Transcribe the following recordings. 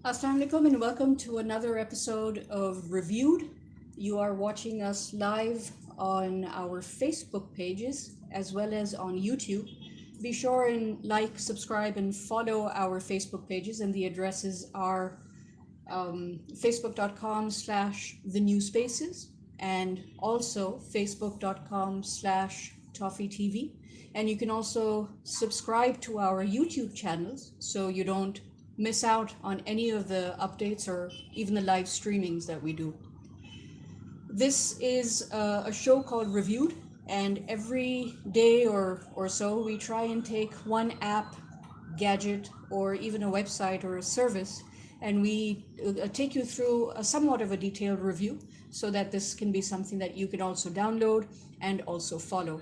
Assalamu alaikum and welcome to another episode of Reviewed. You are watching us live on our Facebook pages as well as on YouTube. Be sure and like, subscribe, and follow our Facebook pages, and the addresses are facebook.com/slash the new spaces and also facebook.com/slash ToffeeTV. And you can also subscribe to our YouTube channels so you don't miss out on any of the updates or even the live streamings that we do. This is a show called Reviewed, and every day or so we try and take one app, gadget, or even a website or a service, and we take you through a somewhat of a detailed review so that this can be something that you can also download and also follow.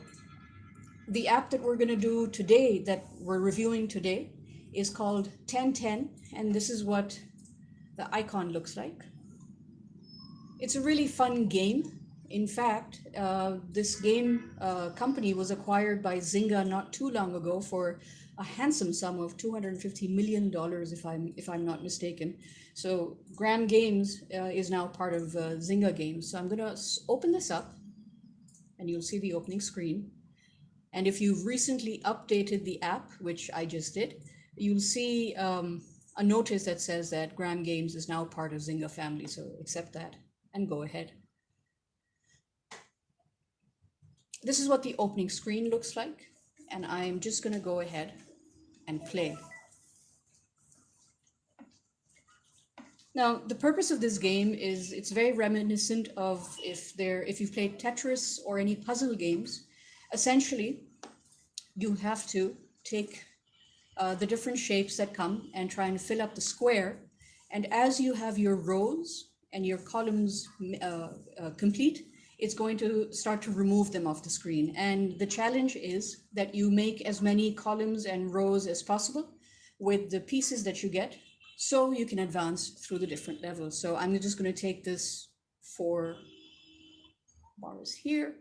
The app that we're going to do today, that we're reviewing today, is called 1010, and this is what the icon looks like. It's a really fun game. In fact, this game company was acquired by Zynga not too long ago for a handsome sum of $250 million, if I'm not mistaken. So Gram Games is now part of Zynga Games. So I'm gonna open this up, and you'll see the opening screen. And if you've recently updated the app, which I just did, you'll see a notice that says that Gram Games is now part of Zynga family. So accept that and go ahead. This is what the opening screen looks like, and I'm just going to go ahead and play. Now, the purpose of this game is it's very reminiscent of if you've played Tetris or any puzzle games. Essentially, you have to take the different shapes that come and try and fill up the square. And as you have your rows and your columns complete, it's going to start to remove them off the screen. And the challenge is that you make as many columns and rows as possible with the pieces that you get so you can advance through the different levels. So I'm just going to take this 4 bars here.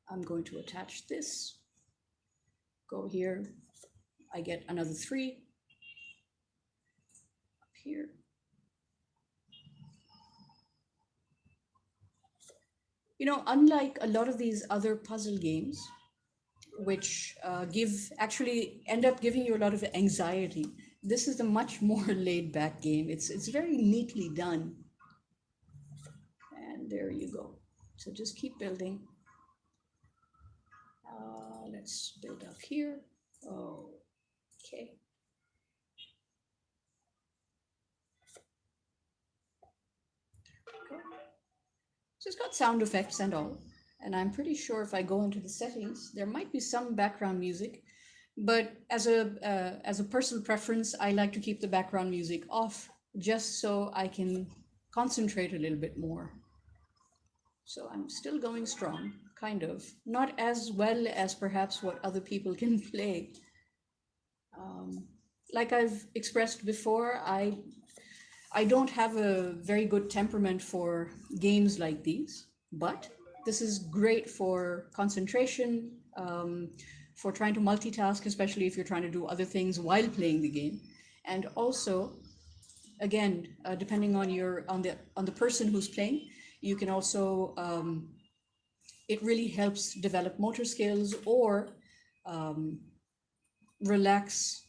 I'm going to attach this, go here, I get another 3 up here. You know, unlike a lot of these other puzzle games, which actually end up giving you a lot of anxiety, this is a much more laid back game. It's very neatly done. And there you go. So just keep building. Let's build up here. Okay. So it's got sound effects and all. And I'm pretty sure if I go into the settings, there might be some background music. But as a personal preference, I like to keep the background music off just so I can concentrate a little bit more. So I'm still going strong, kind of. Not as well as perhaps what other people can play. Like I've expressed before, I don't have a very good temperament for games like these, but this is great for concentration, for trying to multitask, especially if you're trying to do other things while playing the game. And also, again, depending on the person who's playing, you can also it really helps develop motor skills or relax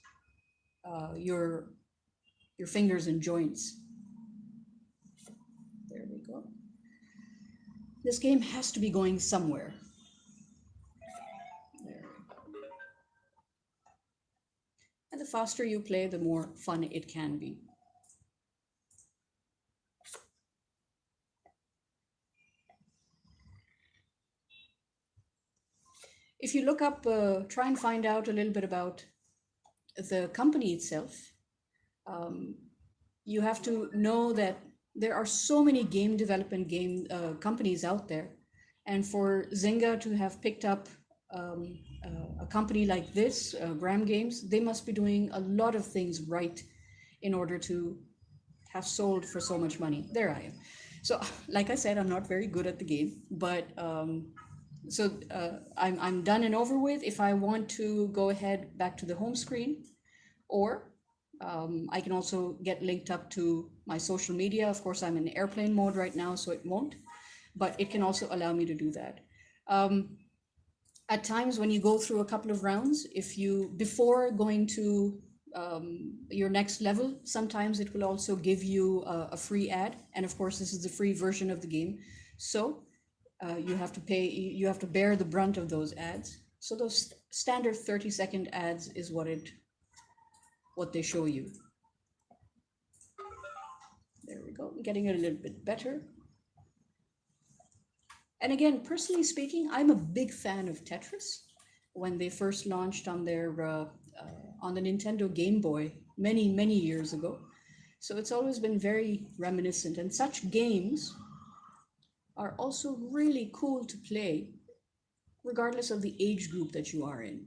your fingers and joints. There we go. This game has to be going somewhere. There. And the faster you play, the more fun it can be. If you look up, try and find out a little bit about the company itself, you have to know that there are so many game development companies out there. And for Zynga to have picked up a company like this, Gram Games, they must be doing a lot of things right in order to have sold for so much money. There I am. So, like I said, I'm not very good at the game, but I'm done and over with. If I want to go ahead back to the home screen, or I can also get linked up to my social media. Of course, I'm in airplane mode right now, so it won't, but it can also allow me to do that. Um, at times when you go through a couple of rounds, if you, before going to your next level, sometimes it will also give you a free ad. And of course, this is the free version of the game. So you have to pay, you have to bear the brunt of those ads. So those standard 30-second ads is what they show you. There we go, getting it a little bit better. And again, personally speaking, I'm a big fan of Tetris. When they first launched on on the Nintendo Game Boy many years ago, so it's always been very reminiscent. And such games are also really cool to play, regardless of the age group that you are in.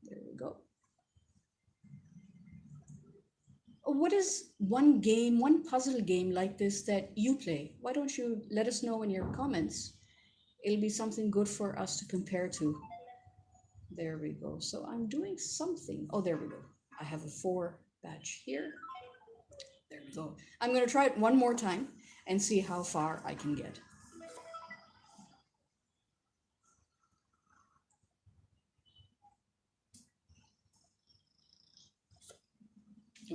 There we go. What is one game, one puzzle game like this that you play? Why don't you let us know in your comments? It'll be something good for us to compare to. There we go. So I'm doing something. Oh, there we go. I have a 4 batch here. There we go. I'm going to try it one more time and see how far I can get.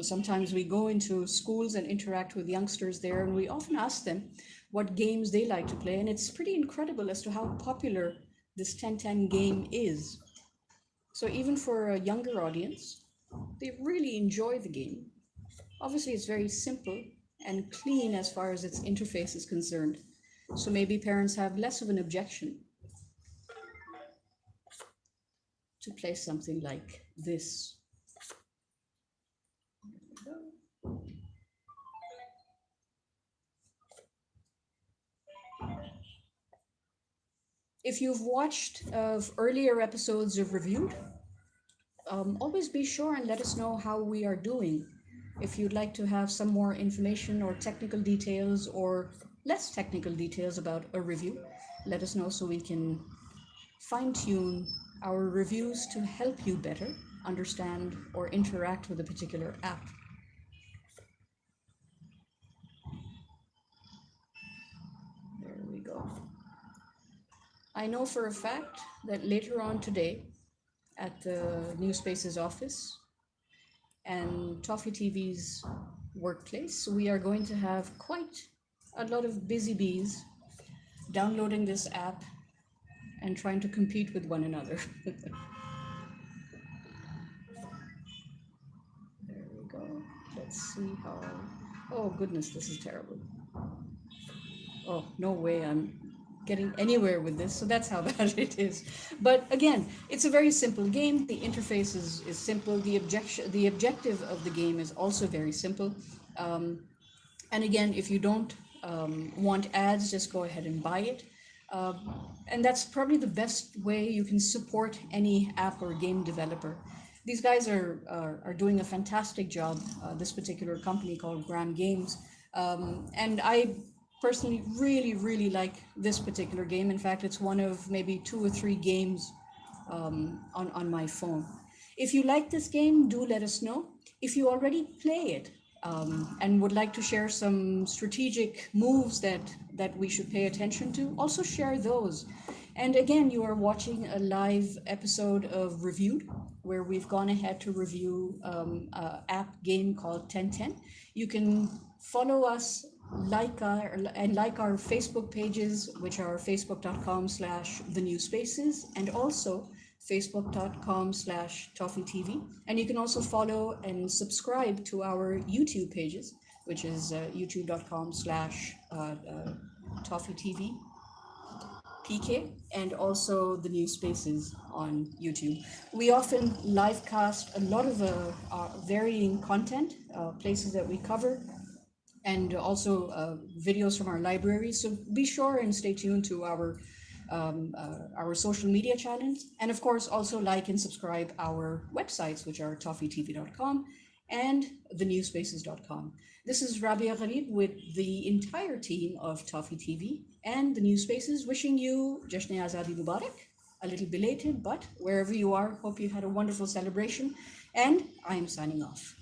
Sometimes we go into schools and interact with youngsters there, and we often ask them what games they like to play, and it's pretty incredible as to how popular this 10-10 game is. So even for a younger audience, they really enjoy the game. Obviously, it's very simple and clean as far as its interface is concerned. So maybe parents have less of an objection to play something like this. If you've watched earlier episodes of Reviewed, always be sure and let us know how we are doing. If you'd like to have some more information or technical details or less technical details about a review, let us know so we can fine-tune our reviews to help you better understand or interact with a particular app. There we go. I know for a fact that later on today at the New Spaces office and ToffeeTV's workplace, we are going to have quite a lot of busy bees downloading this app and trying to compete with one another. There we go. Let's see how... Oh goodness, this is terrible. Oh, no way I'm getting anywhere with this, so that's how bad it is. But again, it's a very simple game. The interface is simple. The objective of the game is also very simple. And again, if you don't want ads, just go ahead and buy it. And that's probably the best way you can support any app or game developer. These guys are doing a fantastic job, this particular company called Gram Games. And I personally really like this particular game. In fact, it's one of maybe 2 or 3 games on my phone. If you like this game, do let us know. If you already play it and would like to share some strategic moves that we should pay attention to, also share those. And again, you are watching a live episode of Reviewed, where we've gone ahead to review an app game called 1010. You can follow us, like our Facebook pages, which are facebook.com/thenewspaces, and also facebook.com/ToffeeTV. And you can also follow and subscribe to our YouTube pages, which is youtube.com/ToffeeTV PK, and also the New Spaces on YouTube. We often live cast a lot of varying content, places that we cover, and also videos from our library. So be sure and stay tuned to our social media channels, and of course also like and subscribe our websites, which are ToffeeTV.com and thenewspaces.com. This is Rabia Gharib with the entire team of Toffee TV and the New Spaces, wishing you Jashne Azadi Mubarak, a little belated, but wherever you are, hope you had a wonderful celebration. And I am signing off.